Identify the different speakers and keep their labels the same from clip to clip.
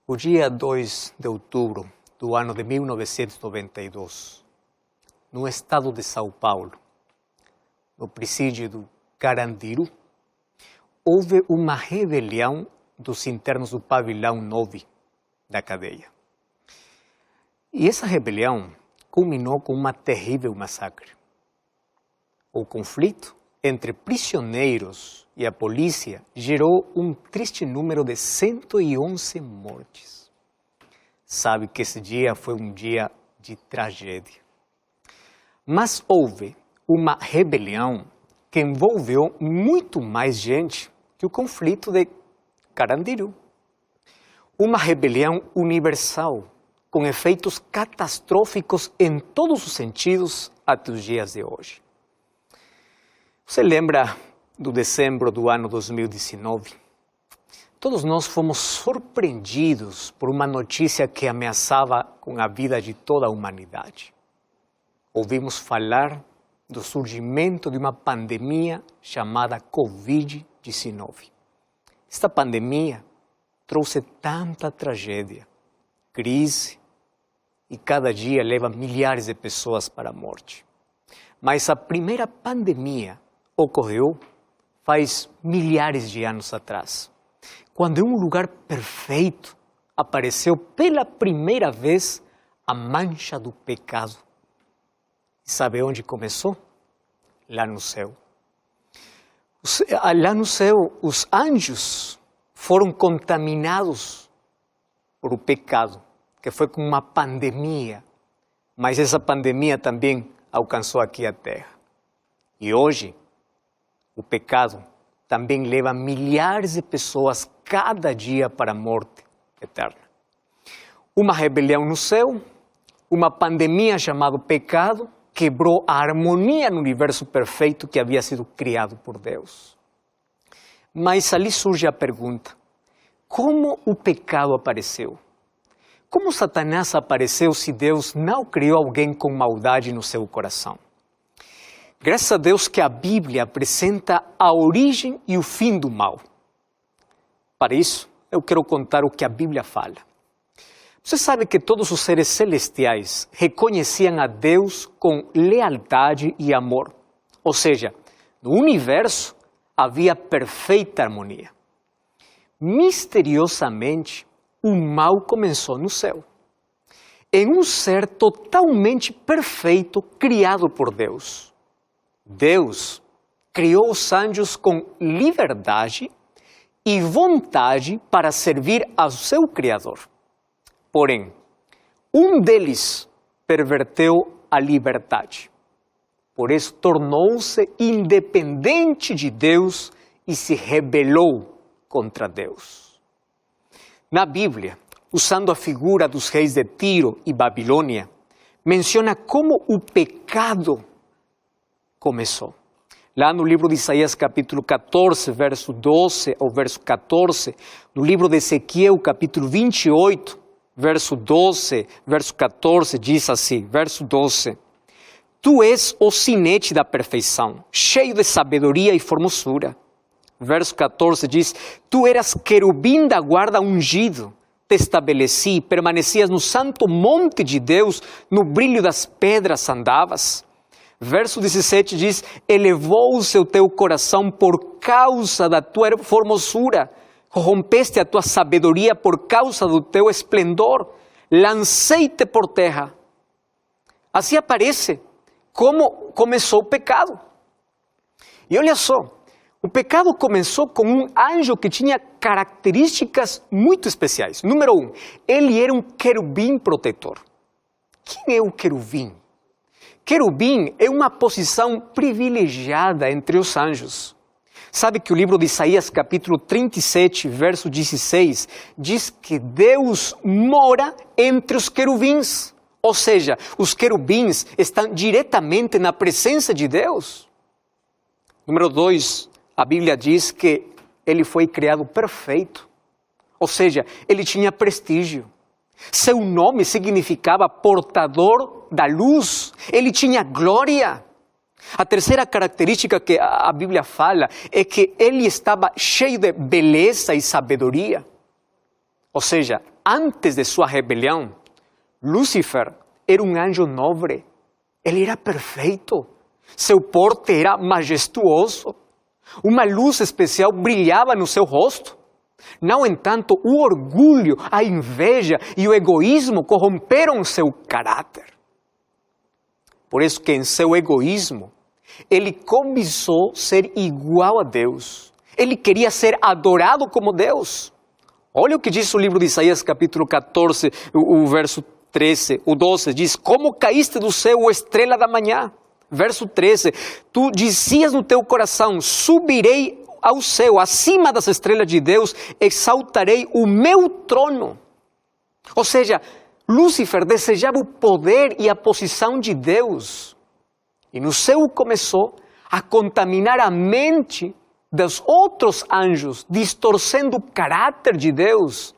Speaker 1: O dia 2 de outubro do ano de 1992, no estado de São Paulo, no presídio do Carandiru, houve uma rebelião dos internos do pavilhão 9 da cadeia. E essa rebelião culminou com uma terrível massacre. O conflito entre prisioneiros e a polícia gerou um triste número de 111 mortes. Sabe que esse dia foi um dia de tragédia. Mas houve uma rebelião que envolveu muito mais gente que o conflito de Carandiru. Uma rebelião universal, com efeitos catastróficos em todos os sentidos até os dias de hoje. Você lembra do dezembro do ano 2019? Todos nós fomos surpreendidos por uma notícia que ameaçava com a vida de toda a humanidade. Ouvimos falar do surgimento de uma pandemia chamada Covid-19. Esta pandemia trouxe tanta tragédia, crise, e cada dia leva milhares de pessoas para a morte. Mas a primeira pandemia ocorreu faz milhares de anos atrás, quando em um lugar perfeito apareceu pela primeira vez a mancha do pecado. E sabe onde começou? Lá no céu. Lá no céu, os anjos foram contaminados por o pecado, que foi como uma pandemia, mas essa pandemia também alcançou aqui a terra. E hoje, o pecado também leva milhares de pessoas cada dia para a morte eterna. Uma rebelião no céu, uma pandemia chamada pecado, quebrou a harmonia no universo perfeito que havia sido criado por Deus. Mas ali surge a pergunta: como o pecado apareceu? Como Satanás apareceu se Deus não criou alguém com maldade no seu coração? Graças a Deus que a Bíblia apresenta a origem e o fim do mal. Para isso, eu quero contar o que a Bíblia fala. Você sabe que todos os seres celestiais reconheciam a Deus com lealdade e amor. Ou seja, no universo havia perfeita harmonia. Misteriosamente, o mal começou no céu. Em um ser totalmente perfeito criado por Deus. Deus criou os anjos com liberdade e vontade para servir ao seu Criador. Porém, um deles perverteu a liberdade. Por isso, tornou-se independente de Deus e se rebelou contra Deus. Na Bíblia, usando a figura dos reis de Tiro e Babilônia, menciona como o pecado começou. Lá no livro de Isaías capítulo 14, verso 12 ao verso 14, no livro de Ezequiel capítulo 28, verso 12, verso 14, diz assim, verso 12: Tu és o sinete da perfeição, cheio de sabedoria e formosura. Verso 14 diz: Tu eras querubim da guarda ungido, te estabeleci, permanecias no santo monte de Deus, no brilho das pedras andavas. Verso 17 diz: elevou-se o teu coração por causa da tua formosura, corrompeste a tua sabedoria por causa do teu esplendor, lancei-te por terra. Assim aparece como começou o pecado. E olha só, o pecado começou com um anjo que tinha características muito especiais. Número 1, ele era um querubim protetor. Quem é o querubim? Querubim é uma posição privilegiada entre os anjos. Sabe que o livro de Isaías, capítulo 37, verso 16, diz que Deus mora entre os querubins. Ou seja, os querubins estão diretamente na presença de Deus. Número 2, a Bíblia diz que ele foi criado perfeito. Ou seja, ele tinha prestígio. Seu nome significava portador da luz. Ele tinha glória. A terceira característica que a Bíblia fala é que ele estava cheio de beleza e sabedoria. Ou seja, antes de sua rebelião, Lúcifer era um anjo nobre. Ele era perfeito. Seu porte era majestuoso. Uma luz especial brilhava no seu rosto. No entanto, o orgulho, a inveja e o egoísmo corromperam seu caráter. Por isso que em seu egoísmo, ele cobiçou ser igual a Deus. Ele queria ser adorado como Deus. Olha o que diz o livro de Isaías, capítulo 14, o verso 13, o 12. Diz, como caíste do céu, ó estrela da manhã. Verso 13, tu dizias no teu coração, subirei ao céu, acima das estrelas de Deus, exaltarei o meu trono. Ou seja, Lúcifer desejava o poder e a posição de Deus. E no céu começou a contaminar a mente dos outros anjos, distorcendo o caráter de Deus,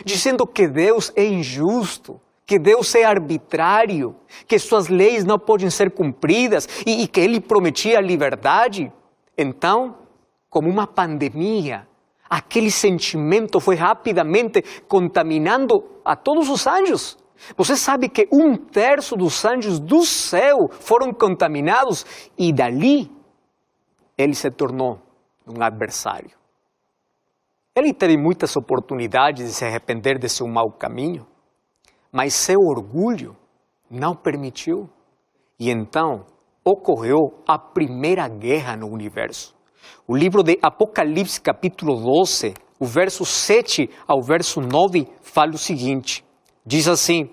Speaker 1: dizendo que Deus é injusto, que Deus é arbitrário, que suas leis não podem ser cumpridas e que Ele prometia a liberdade. Então, como uma pandemia, aquele sentimento foi rapidamente contaminando a todos os anjos. Você sabe que 1/3 dos anjos do céu foram contaminados e dali ele se tornou um adversário. Ele teve muitas oportunidades de se arrepender de seu mau caminho, mas seu orgulho não permitiu. E então ocorreu a primeira guerra no universo. O livro de Apocalipse, capítulo 12, o verso 7 ao verso 9, fala o seguinte. Diz assim,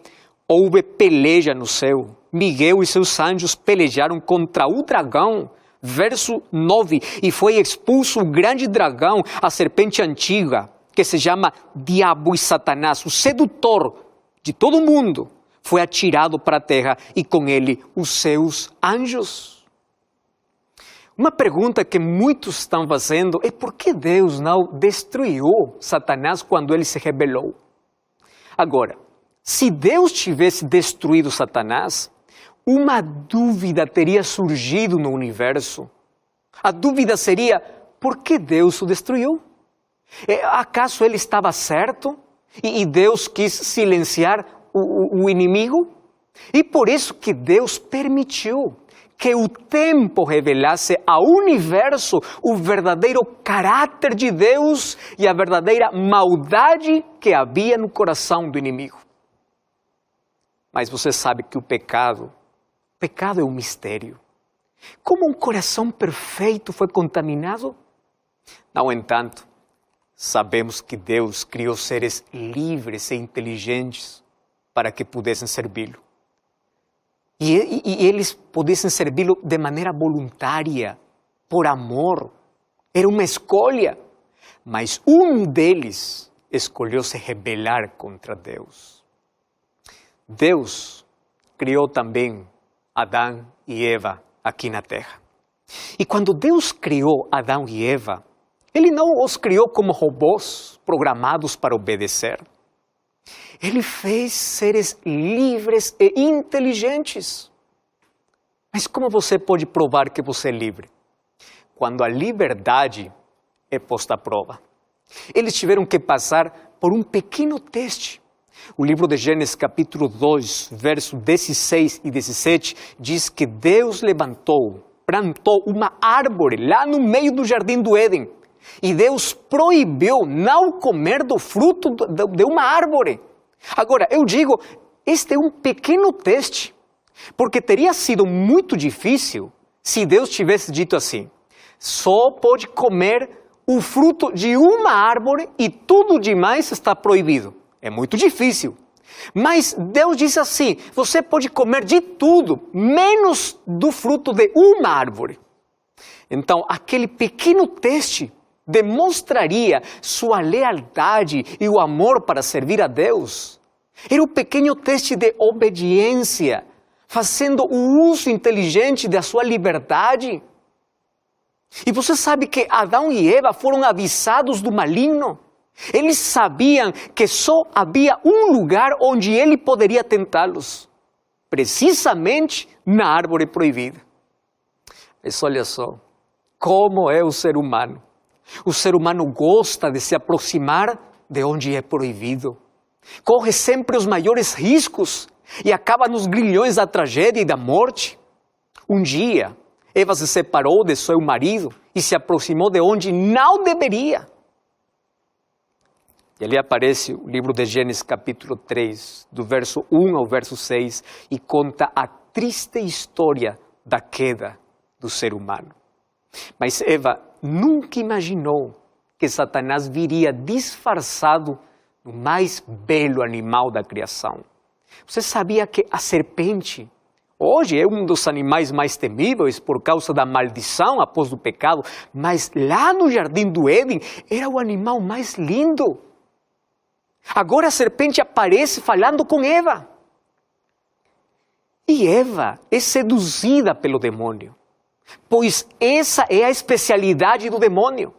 Speaker 1: houve peleja no céu. Miguel e seus anjos pelejaram contra o dragão. Verso 9, e foi expulso o grande dragão, a serpente antiga, que se chama Diabo e Satanás, o sedutor de todo mundo, foi atirado para a terra e com ele os seus anjos. Uma pergunta que muitos estão fazendo é por que Deus não destruiu Satanás quando ele se rebelou? Agora, se Deus tivesse destruído Satanás, uma dúvida teria surgido no universo. A dúvida seria, por que Deus o destruiu? Acaso ele estava certo e Deus quis silenciar o inimigo? E por isso que Deus permitiu que o tempo revelasse ao universo o verdadeiro caráter de Deus e a verdadeira maldade que havia no coração do inimigo. Mas você sabe que o pecado é um mistério. Como um coração perfeito foi contaminado? No entanto, sabemos que Deus criou seres livres e inteligentes para que pudessem servi-lo. E eles pudessem servi-lo de maneira voluntária, por amor. Era uma escolha. Mas um deles escolheu se rebelar contra Deus. Deus criou também Adão e Eva aqui na terra. E quando Deus criou Adão e Eva, Ele não os criou como robôs programados para obedecer. Ele fez seres livres e inteligentes. Mas como você pode provar que você é livre? Quando a liberdade é posta à prova. Eles tiveram que passar por um pequeno teste. O livro de Gênesis, capítulo 2, versos 16 e 17, diz que Deus plantou uma árvore lá no meio do jardim do Éden. E Deus proibiu não comer do fruto de uma árvore. Agora, eu digo, este é um pequeno teste, porque teria sido muito difícil se Deus tivesse dito assim, só pode comer o fruto de uma árvore e tudo demais está proibido. É muito difícil. Mas Deus diz assim, você pode comer de tudo, menos do fruto de uma árvore. Então, aquele pequeno teste demonstraria sua lealdade e o amor para servir a Deus. Era um pequeno teste de obediência, fazendo o uso inteligente da sua liberdade. E você sabe que Adão e Eva foram avisados do maligno. Eles sabiam que só havia um lugar onde ele poderia tentá-los. Precisamente na árvore proibida. Mas olha só, como é o ser humano. O ser humano gosta de se aproximar de onde é proibido. corre sempre os maiores riscos e acaba nos grilhões da tragédia e da morte. Um dia, Eva se separou de seu marido e se aproximou de onde não deveria. E ali aparece o livro de Gênesis capítulo 3, do verso 1 ao verso 6, e conta a triste história da queda do ser humano. Mas Eva nunca imaginou que Satanás viria disfarçado do mais belo animal da criação. Você sabia que a serpente hoje é um dos animais mais temíveis por causa da maldição após o pecado, mas lá no jardim do Éden era o animal mais lindo. Agora a serpente aparece falando com Eva. E Eva é seduzida pelo demônio, pois essa é a especialidade do demônio.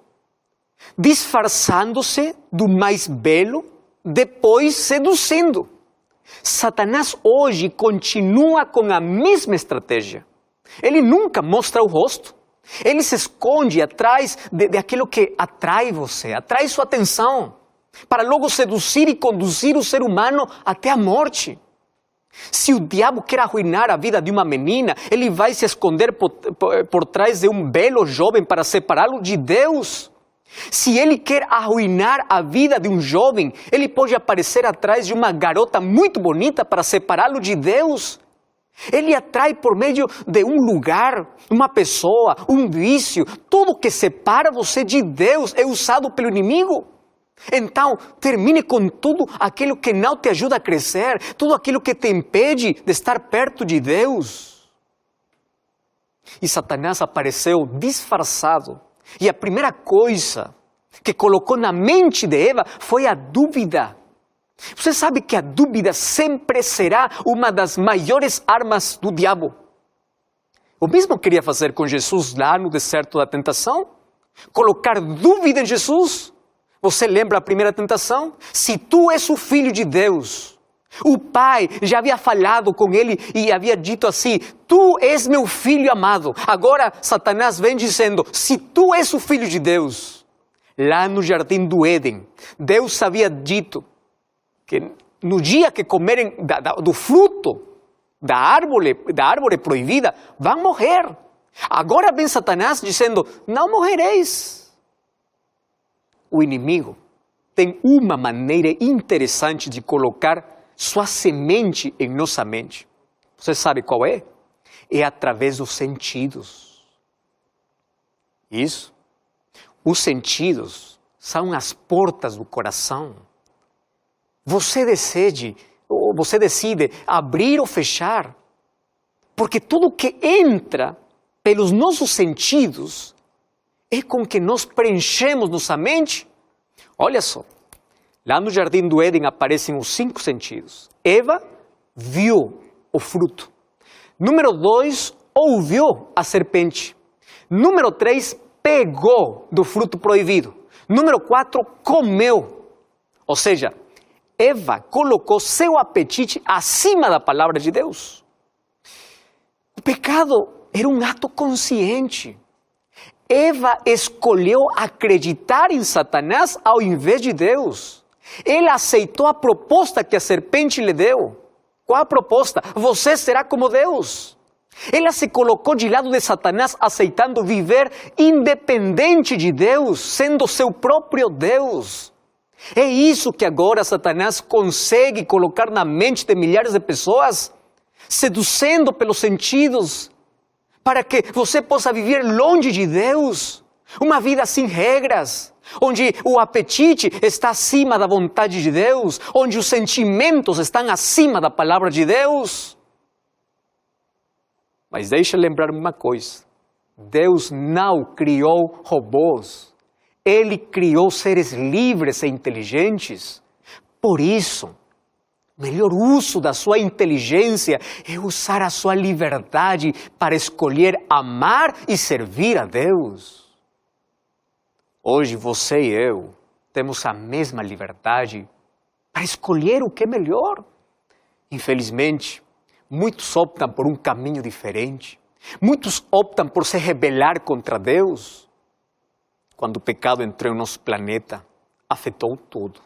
Speaker 1: Disfarçando-se do mais belo, depois seduzindo. Satanás hoje continua com a mesma estratégia. Ele nunca mostra o rosto. Ele se esconde atrás daquilo que atrai você, atrai sua atenção, para logo seduzir e conduzir o ser humano até a morte. Se o diabo quer arruinar a vida de uma menina, ele vai se esconder por trás de um belo jovem para separá-lo de Deus. Se ele quer arruinar a vida de um jovem, ele pode aparecer atrás de uma garota muito bonita para separá-lo de Deus. Ele atrai por meio de um lugar, uma pessoa, um vício. Tudo que separa você de Deus é usado pelo inimigo. Então, termine com tudo aquilo que não te ajuda a crescer, tudo aquilo que te impede de estar perto de Deus. E Satanás apareceu disfarçado. E a primeira coisa que colocou na mente de Eva foi a dúvida. Você sabe que a dúvida sempre será uma das maiores armas do diabo. O mesmo queria fazer com Jesus lá no deserto da tentação. Colocar dúvida em Jesus. Você lembra a primeira tentação? Se tu és o filho de Deus. O pai já havia falado com ele e havia dito assim: tu és meu filho amado. Agora Satanás vem dizendo: se tu és o filho de Deus. Lá no jardim do Éden, Deus havia dito que no dia que comerem do fruto da árvore proibida, vão morrer. Agora vem Satanás dizendo: não morrereis. O inimigo tem uma maneira interessante de colocar sua semente em nossa mente. Você sabe qual é? É através dos sentidos. Isso. Os sentidos são as portas do coração. Você decide abrir ou fechar, porque tudo que entra pelos nossos sentidos é com que nós preenchemos nossa mente. Olha só, lá no jardim do Éden aparecem os 5 sentidos. Eva viu o fruto. Número 2, ouviu a serpente. Número 3, pegou do fruto proibido. Número 4, comeu. Ou seja, Eva colocou seu apetite acima da palavra de Deus. O pecado era um ato consciente. Eva escolheu acreditar em Satanás ao invés de Deus. Ela aceitou a proposta que a serpente lhe deu. Qual a proposta? Você será como Deus. Ela se colocou de lado de Satanás, aceitando viver independente de Deus, sendo seu próprio Deus. É isso que agora Satanás consegue colocar na mente de milhares de pessoas, seduzindo pelos sentidos, para que você possa viver longe de Deus, uma vida sem regras, onde o apetite está acima da vontade de Deus, onde os sentimentos estão acima da palavra de Deus. Mas deixa eu lembrar uma coisa, Deus não criou robôs, Ele criou seres livres e inteligentes. Por isso, o melhor uso da sua inteligência é usar a sua liberdade para escolher amar e servir a Deus. Hoje você e eu temos a mesma liberdade para escolher o que é melhor. Infelizmente, muitos optam por um caminho diferente. Muitos optam por se rebelar contra Deus. Quando o pecado entrou em nosso planeta, afetou tudo.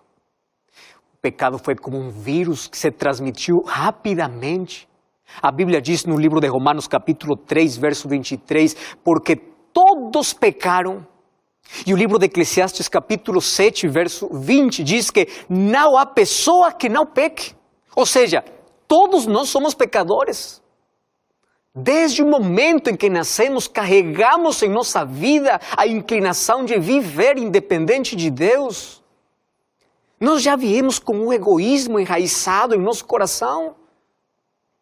Speaker 1: O pecado foi como um vírus que se transmitiu rapidamente. A Bíblia diz no livro de Romanos capítulo 3, verso 23, porque todos pecaram. E o livro de Eclesiastes capítulo 7, verso 20, diz que não há pessoa que não peque. Ou seja, todos nós somos pecadores. Desde o momento em que nascemos, carregamos em nossa vida a inclinação de viver independente de Deus. Nós já viemos com um egoísmo enraizado em nosso coração.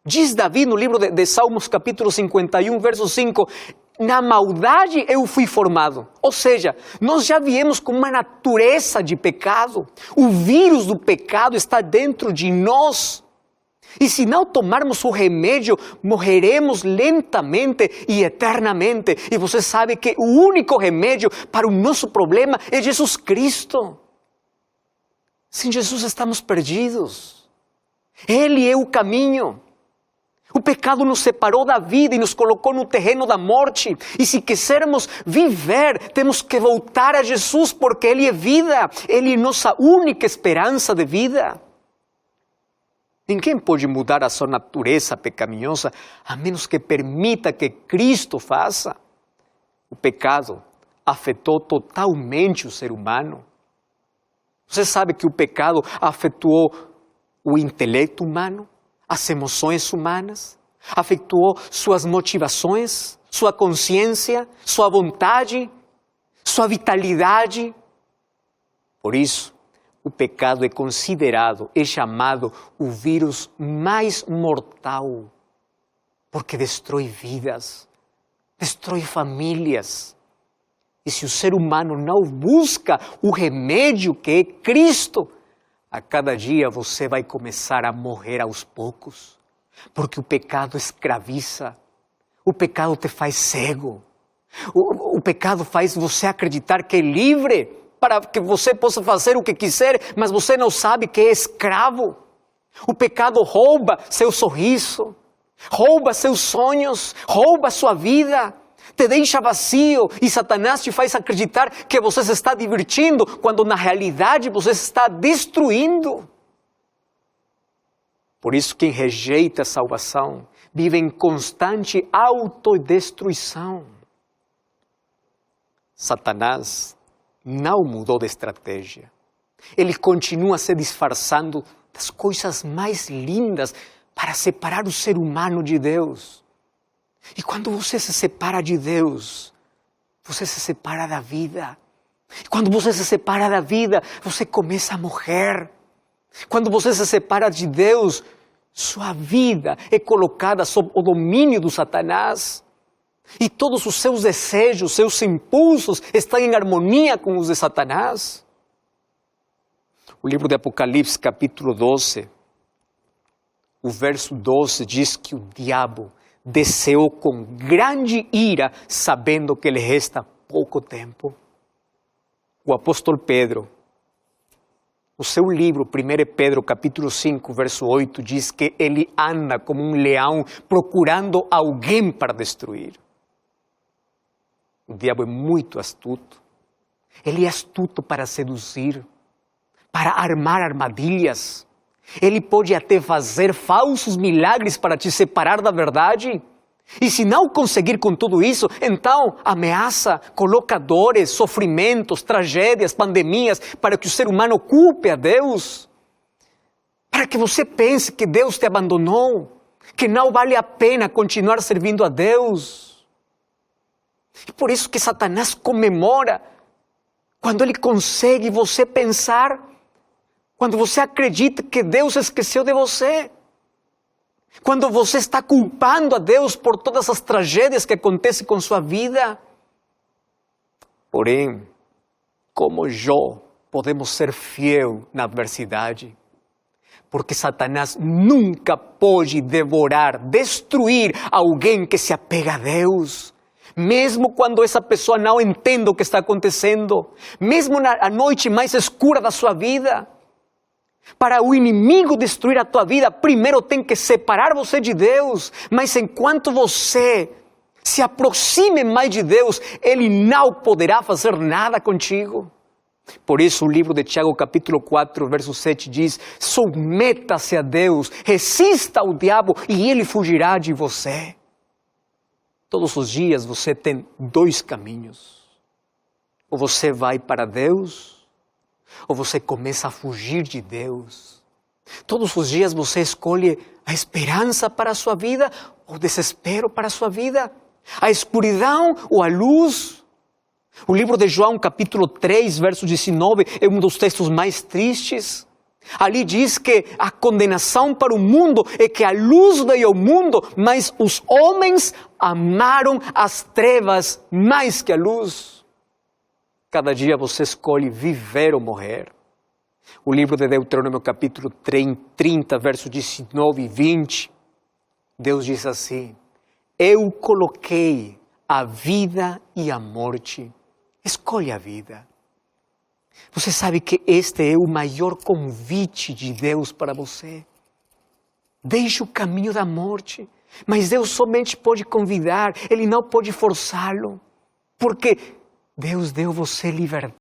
Speaker 1: Diz Davi no livro de Salmos capítulo 51, verso 5, na maldade eu fui formado. Ou seja, nós já viemos com uma natureza de pecado. O vírus do pecado está dentro de nós. E se não tomarmos o remédio, morreremos lentamente e eternamente. E você sabe que o único remédio para o nosso problema é Jesus Cristo. Sem Jesus estamos perdidos. Ele é o caminho. O pecado nos separou da vida e nos colocou no terreno da morte. E se quisermos viver, temos que voltar a Jesus, porque Ele é vida. Ele é nossa única esperança de vida. Ninguém pode mudar a sua natureza pecaminosa, a menos que permita que Cristo faça. O pecado afetou totalmente o ser humano. Você sabe que o pecado afetou o intelecto humano? As emoções humanas, afetou suas motivações, sua consciência, sua vontade, sua vitalidade. Por isso, o pecado é considerado, é chamado o vírus mais mortal, porque destrói vidas, destrói famílias. E se o ser humano não busca o remédio que é Cristo, a cada dia você vai começar a morrer aos poucos, porque o pecado escraviza, o pecado te faz cego, o pecado faz você acreditar que é livre, para que você possa fazer o que quiser, mas você não sabe que é escravo. O pecado rouba seu sorriso, rouba seus sonhos, rouba sua vida, te deixa vazio e Satanás te faz acreditar que você se está divertindo, quando na realidade você se está destruindo. Por isso quem rejeita a salvação vive em constante autodestruição. Satanás não mudou de estratégia. Ele continua se disfarçando das coisas mais lindas para separar o ser humano de Deus. E quando você se separa de Deus, você se separa da vida. E quando você se separa da vida, você começa a morrer. Quando você se separa de Deus, sua vida é colocada sob o domínio do Satanás. E todos os seus desejos, seus impulsos estão em harmonia com os de Satanás. O livro de Apocalipse, capítulo 12, o verso 12 diz que o diabo desceu com grande ira, sabendo que lhe resta pouco tempo. O apóstolo Pedro, o seu livro, 1 Pedro, capítulo 5, verso 8, diz que ele anda como um leão procurando alguém para destruir. O diabo é muito astuto. Ele é astuto para seduzir, para armar armadilhas. Ele pode até fazer falsos milagres para te separar da verdade. E se não conseguir com tudo isso, então ameaça, coloca dores, sofrimentos, tragédias, pandemias, para que o ser humano culpe a Deus. Para que você pense que Deus te abandonou, que não vale a pena continuar servindo a Deus. E por isso que Satanás comemora quando ele consegue você pensar, quando você acredita que Deus esqueceu de você. Quando você está culpando a Deus por todas as tragédias que acontecem com sua vida. Porém, como Jó, podemos ser fiel na adversidade. Porque Satanás nunca pode devorar, destruir alguém que se apega a Deus. Mesmo quando essa pessoa não entende o que está acontecendo. Mesmo na noite mais escura da sua vida. Para o inimigo destruir a tua vida, primeiro tem que separar você de Deus. Mas enquanto você se aproxime mais de Deus, Ele não poderá fazer nada contigo. Por isso o livro de Tiago, capítulo 4, verso 7 diz: submeta-se a Deus, resista ao diabo e ele fugirá de você. Todos os dias você tem dois caminhos. Ou você vai para Deus, ou você começa a fugir de Deus. Todos os dias você escolhe a esperança para a sua vida ou o desespero para a sua vida. A escuridão ou a luz. O livro de João, capítulo 3, verso 19, é um dos textos mais tristes. Ali diz que a condenação para o mundo é que a luz veio ao mundo, mas os homens amaram as trevas mais que a luz. Cada dia você escolhe viver ou morrer. O livro de Deuteronômio, capítulo 30, versos 19 e 20, Deus diz assim: eu coloquei a vida e a morte. Escolha a vida. Você sabe que este é o maior convite de Deus para você. Deixe o caminho da morte. Mas Deus somente pode convidar, Ele não pode forçá-lo. Porque Deus deu você liberdade.